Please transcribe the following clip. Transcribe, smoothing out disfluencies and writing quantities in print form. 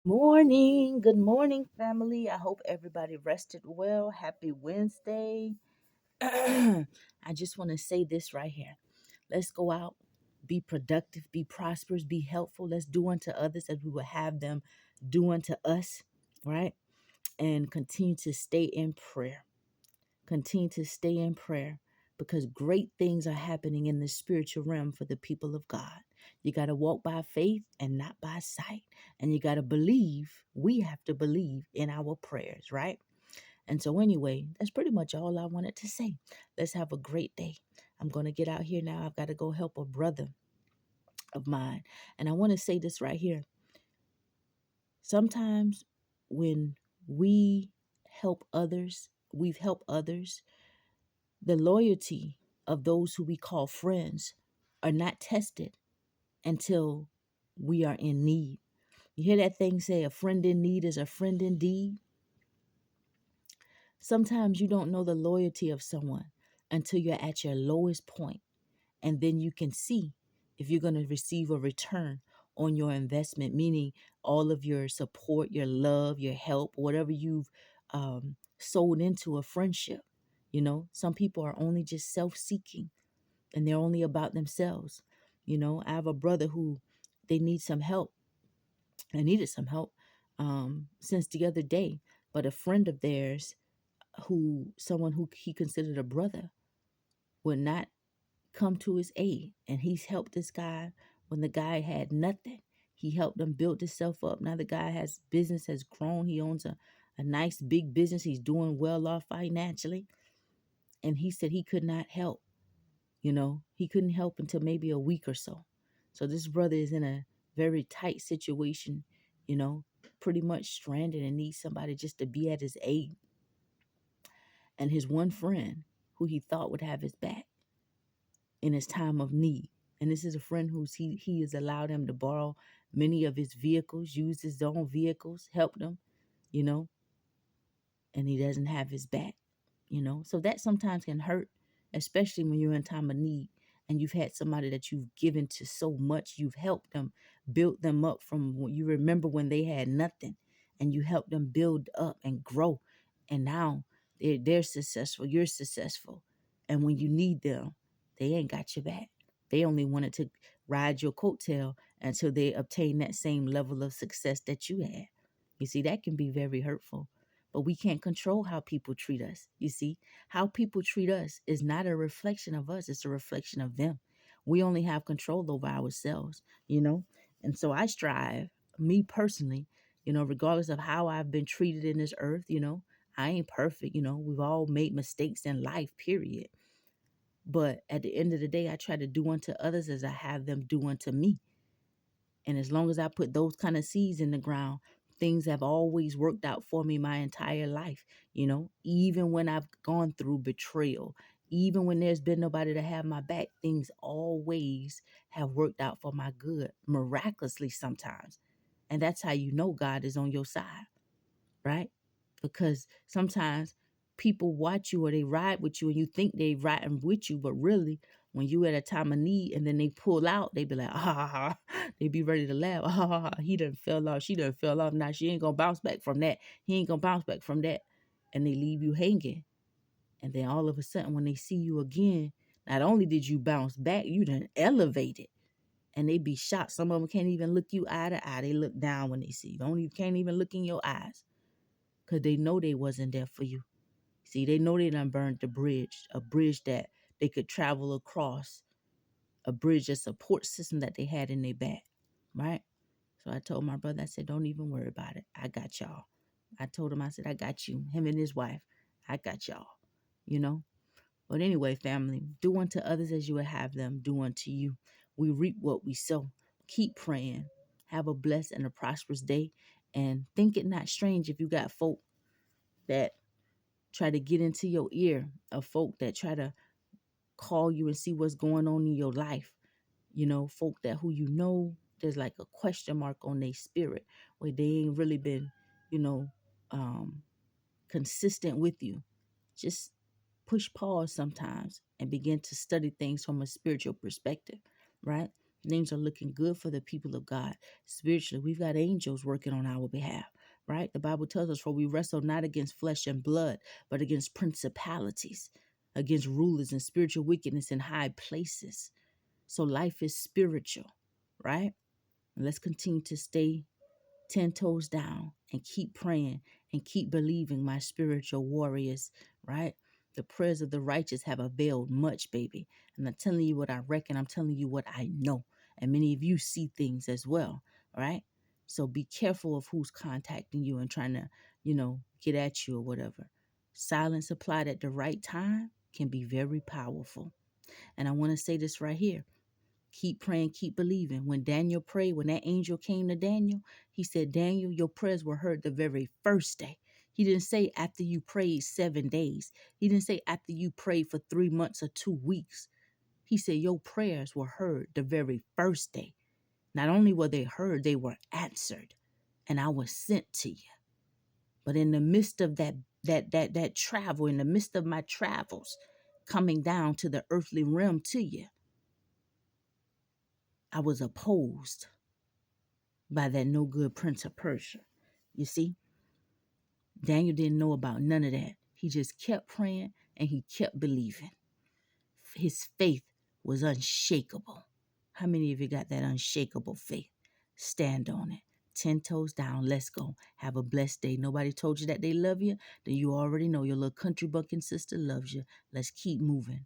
Morning. Good morning, family. I hope everybody rested well. Happy Wednesday. I just want to say this right here. Let's go out, be productive, be prosperous, be helpful. Let's do unto others as we will have them do unto us, right? And continue to stay in prayer. Continue to stay in prayer because great things are happening in the spiritual realm for the people of God. You got to walk by faith and not by sight. And you got to believe, we have to believe in our prayers, right? And so, anyway, that's pretty much all I wanted to say. Let's have a great day. I'm going to get out here now. I've got to go help a brother of mine. And I want to say this right here. Sometimes when we help others, we've helped others, the loyalty of those who we call friends are not tested until we are in need. You hear that thing say, a friend in need is a friend indeed? Sometimes you don't know the loyalty of someone until you're at your lowest point, and then you can see if you're going to receive a return on your investment, meaning all of your support, your love, your help, whatever you've sold into a friendship. You know, some people are only just self seeking and they're only about themselves. You know, I have a brother who they need some help. I needed some help since the other day, but a friend of theirs, someone who he considered a brother, would not come to his aid, and he's helped this guy when the guy had nothing. He helped him build himself up. Now the guy has business has grown. He owns a nice big business. He's doing well off financially, and he said he could not help. You know, he couldn't help until maybe a week or so. So this brother is in a very tight situation, you know, pretty much stranded and needs somebody just to be at his aid. And his one friend who he thought would have his back in his time of need. And this is a friend he has allowed him to borrow many of his vehicles, use his own vehicles, helped him, you know, and he doesn't have his back, you know. So that sometimes can hurt, especially when you're in time of need and you've had somebody that you've given to so much, you've helped them, built them up from what you remember when they had nothing, and you helped them build up and grow. And now they're successful, you're successful. And when you need them, they ain't got your back. They only wanted to ride your coattail until they obtain that same level of success that you had. You see, that can be very hurtful, but we can't control how people treat us. You see, how people treat us is not a reflection of us, it's a reflection of them. We only have control over ourselves, you know? And so I strive, me personally, you know, regardless of how I've been treated in this earth, you know, I ain't perfect, you know, we've all made mistakes in life, period. But at the end of the day, I try to do unto others as I have them do unto me. And as long as I put those kind of seeds in the ground, things have always worked out for me my entire life. You know, even when I've gone through betrayal, even when there's been nobody to have my back, things always have worked out for my good, miraculously sometimes. And that's how you know God is on your side, right? Because sometimes people watch you or they ride with you and you think they riding with you, but really when you at a time of need and then they pull out, they be like, ah, ha, ha. They be ready to laugh. Ah, ha, ha. He done fell off. She done fell off. Now she ain't gonna bounce back from that. He ain't gonna bounce back from that. And they leave you hanging. And then all of a sudden when they see you again, not only did you bounce back, you done elevated. And they be shocked. Some of them can't even look you eye to eye. They look down when they see you. Can't even look in your eyes because they know they wasn't there for you. See, they know they done burned the bridge, a bridge that they could travel across, a bridge, a support system that they had in their back, right? So I told my brother, I said, don't even worry about it. I got y'all. I told him, I said, I got you, him and his wife. I got y'all, you know? But anyway, family, do unto others as you would have them do unto you. We reap what we sow. Keep praying. Have a blessed and a prosperous day. And think it not strange if you got folk that try to get into your ear, of folk that try to call you and see what's going on in your life. You know, folk that who you know, there's like a question mark on their spirit where they ain't really been, you know, um, consistent with you. Just push pause sometimes and begin to study things from a spiritual perspective, right? Things are looking good for the people of God. Spiritually, we've got angels working on our behalf, right? The Bible tells us, for we wrestle not against flesh and blood, but against principalities, against rulers and spiritual wickedness in high places. So life is spiritual, right? And let's continue to stay 10 toes down and keep praying and keep believing, my spiritual warriors, right? The prayers of the righteous have availed much, baby. I'm not telling you what I reckon, I'm telling you what I know. And many of you see things as well, right? So be careful of who's contacting you and trying to, get at you or whatever. Silence applied at the right time can be very powerful. And I want to say this right here. Keep praying, keep believing. When Daniel prayed, when that angel came to Daniel, he said, Daniel, your prayers were heard the very first day. He didn't say after you prayed 7 days. He didn't say after you prayed for 3 months or 2 weeks. He said your prayers were heard the very first day. Not only were they heard, they were answered. And I was sent to you. But in the midst of that travel, in the midst of my travels, coming down to the earthly realm to you, I was opposed by that no good prince of Persia. You see, Daniel didn't know about none of that. He just kept praying and he kept believing. His faith was unshakable. How many of you got that unshakable faith? Stand on it. 10 toes down. Let's go. Have a blessed day. Nobody told you that they love you? Then you already know your little country bucking sister loves you. Let's keep moving.